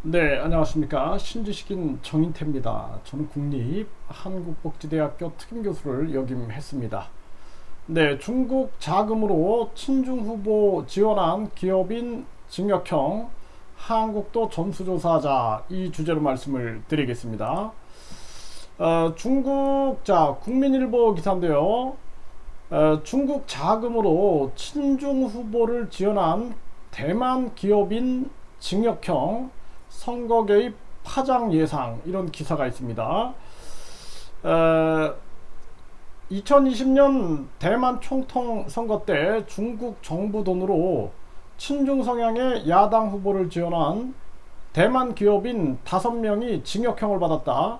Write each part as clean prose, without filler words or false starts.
네, 안녕하십니까. 신지식인 정인태입니다. 저는 국립 한국복지대학교 특임교수를 역임했습니다. 네, 중국 자금으로 친중 후보 지원한 기업인 징역형 한국도 전수조사하자, 이 주제로 말씀을 드리겠습니다. 국민일보 기사인데요. 중국 자금으로 친중 후보를 지원한 대만 기업인 징역형 선거 개입 파장 예상, 이런 기사가 있습니다. 2020년 대만 총통 선거 때 중국 정부 돈으로 친중 성향의 야당 후보를 지원한 대만 기업인 5명이 징역형을 받았다.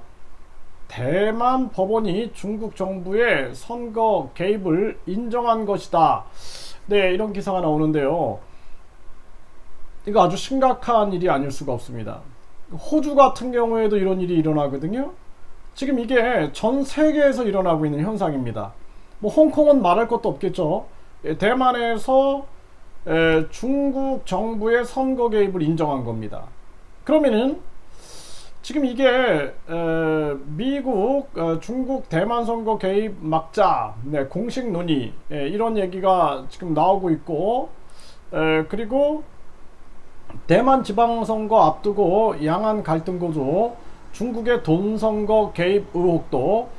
대만 법원이 중국 정부의 선거 개입을 인정한 것이다. 네, 이런 기사가 나오는데요. 이거 아주 심각한 일이 아닐 수가 없습니다. 호주 같은 경우에도 이런 일이 일어나거든요. 지금 이게 전 세계에서 일어나고 있는 현상입니다. 뭐 홍콩은 말할 것도 없겠죠. 대만에서 중국 정부의 선거 개입을 인정한 겁니다. 그러면은 지금 이게 미국, 중국 대만 선거 개입 막자, 공식 논의, 이런 얘기가 지금 나오고 있고, 그리고 대만 지방선거 앞두고 양안 갈등 고조, 중국의 돈선거 개입 의혹도,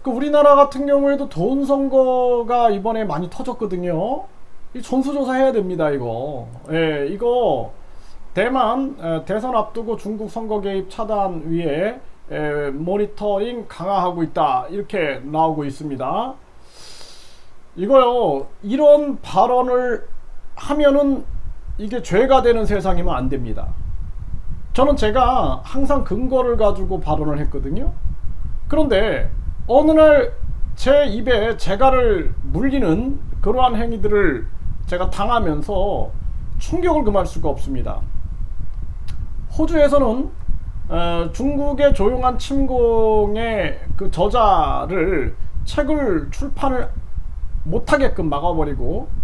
우리나라 같은 경우에도 돈선거가 이번에 많이 터졌거든요. 이 전수조사 해야 됩니다, 이거. 예, 이거 대만 대선 앞두고 중국 선거 개입 차단 위에 모니터링 강화하고 있다, 이렇게 나오고 있습니다. 이거요, 이런 발언을 하면은 이게 죄가 되는 세상이면 안 됩니다. 저는 제가 항상 근거를 가지고 발언을 했거든요. 그런데 어느 날 제 입에 재갈을 물리는 그러한 행위들을 제가 당하면서 충격을 금할 수가 없습니다. 호주에서는 중국의 조용한 침공의 그 저자를 책을 출판을 못하게끔 막아버리고,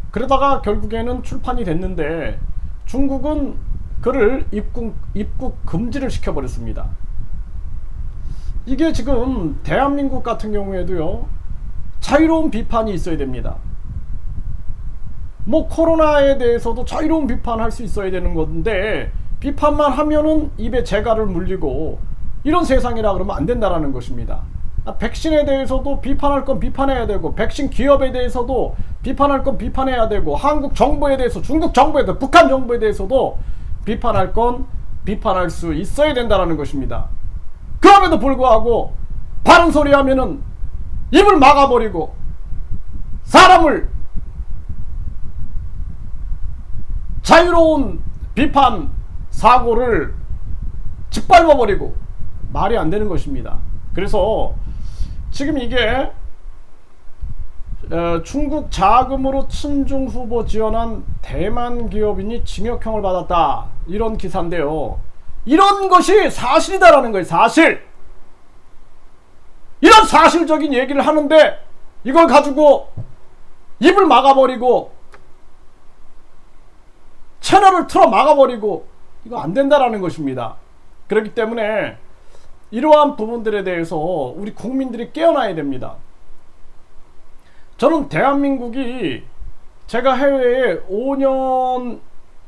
그러다가 결국에는 출판이 됐는데 중국은 그를 입국 금지를 시켜버렸습니다. 이게 지금 대한민국 같은 경우에도요, 자유로운 비판이 있어야 됩니다. 뭐 코로나에 대해서도 자유로운 비판할 수 있어야 되는 건데, 비판만 하면은 입에 재갈을 물리고, 이런 세상이라 그러면 안 된다라는 것입니다. 백신에 대해서도 비판할 건 비판해야 되고, 백신 기업에 대해서도 비판할 건 비판해야 되고, 한국 정부에 대해서, 중국 정부에 대해서, 북한 정부에 대해서도 비판할 건 비판할 수 있어야 된다는 것입니다. 그럼에도 불구하고 바른 소리 하면은 입을 막아버리고, 사람을 자유로운 비판 사고를 짓밟아버리고, 말이 안 되는 것입니다. 그래서 지금 이게 중국 자금으로 친중 후보 지원한 대만 기업인이 징역형을 받았다, 이런 기사인데요. 이런 것이 사실이다라는 거예요. 사실. 이런 사실적인 얘기를 하는데 이걸 가지고 입을 막아버리고 채널을 틀어 막아버리고, 이거 안 된다라는 것입니다. 그렇기 때문에 이러한 부분들에 대해서 우리 국민들이 깨어나야 됩니다. 저는 대한민국이, 제가 해외에 5년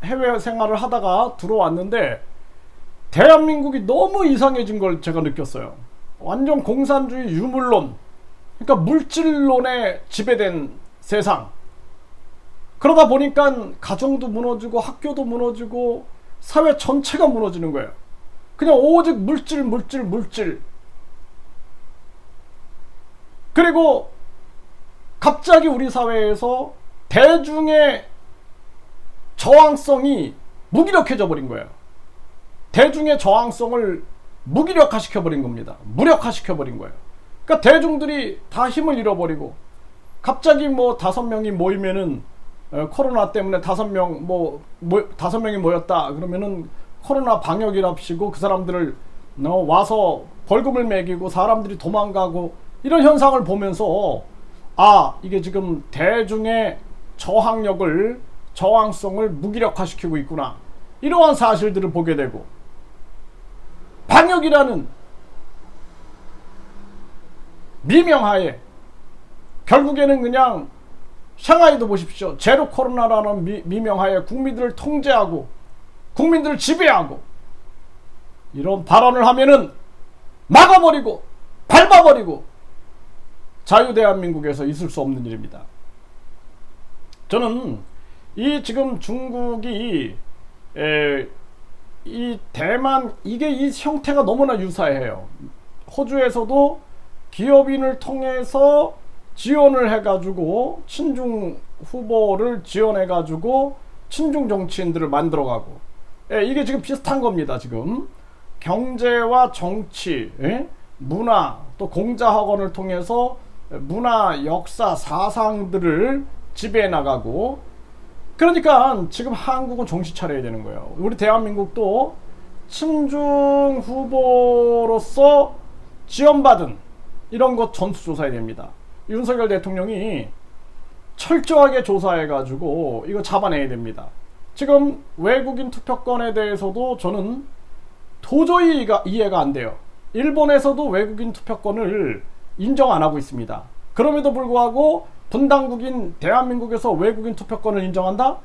해외 생활을 하다가 들어왔는데 대한민국이 너무 이상해진 걸 제가 느꼈어요. 완전 공산주의 유물론, 그러니까 물질론에 지배된 세상. 그러다 보니까 가정도 무너지고 학교도 무너지고 사회 전체가 무너지는 거예요. 그냥 오직 물질. 그리고 갑자기 우리 사회에서 대중의 저항성이 무기력해져 버린 거예요. 대중의 저항성을 무기력화시켜 버린 겁니다. 무력화시켜 버린 거예요. 그러니까 대중들이 다 힘을 잃어버리고, 갑자기 뭐 5명이 모이면은 코로나 때문에 5명이 모였다 그러면은 코로나 방역이랍시고 그 사람들을 와서 벌금을 매기고 사람들이 도망가고, 이런 현상을 보면서 이게 지금 대중의 저항성을 무기력화시키고 있구나. 이러한 사실들을 보게 되고, 방역이라는 미명하에 결국에는 그냥 샹하이도 보십시오. 제로 코로나라는 미명하에 국민들을 통제하고 국민들을 지배하고, 이런 발언을 하면은 막아버리고 밟아버리고 자유대한민국에서 있을 수 없는 일입니다. 저는 이 지금 중국이 이 대만, 이게 이 형태가 너무나 유사해요. 호주에서도 기업인을 통해서 지원을 해가지고 친중 후보를 지원해가지고 친중 정치인들을 만들어가고, 이게 지금 비슷한 겁니다. 지금 경제와 정치, 문화, 또 공자학원을 통해서 문화, 역사, 사상들을 지배해 나가고, 그러니까 지금 한국은 정신 차려야 되는 거예요. 우리 대한민국도 친중 후보로서 지원받은 이런 것 전수조사해야 됩니다. 윤석열 대통령이 철저하게 조사해가지고 이거 잡아내야 됩니다. 지금 외국인 투표권에 대해서도 저는 도저히 이해가 안 돼요. 일본에서도 외국인 투표권을 인정 안 하고 있습니다. 그럼에도 불구하고 분당국인 대한민국에서 외국인 투표권을 인정한다?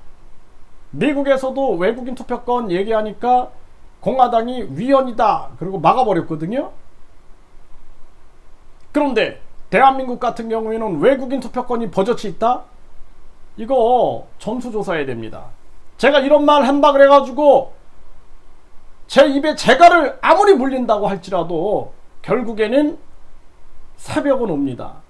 미국에서도 외국인 투표권 얘기하니까 공화당이 위헌이다 그리고 막아버렸거든요. 그런데 대한민국 같은 경우에는 외국인 투표권이 버젓이 있다? 이거 전수조사해야 됩니다. 제가 이런 말 한다 그래가지고 제 입에 재갈을 아무리 물린다고 할지라도 결국에는 새벽은 옵니다.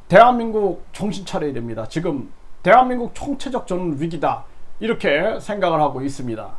대한민국 정신 차려야 됩니다. 지금 대한민국 총체적 저는 위기다, 이렇게 생각을 하고 있습니다.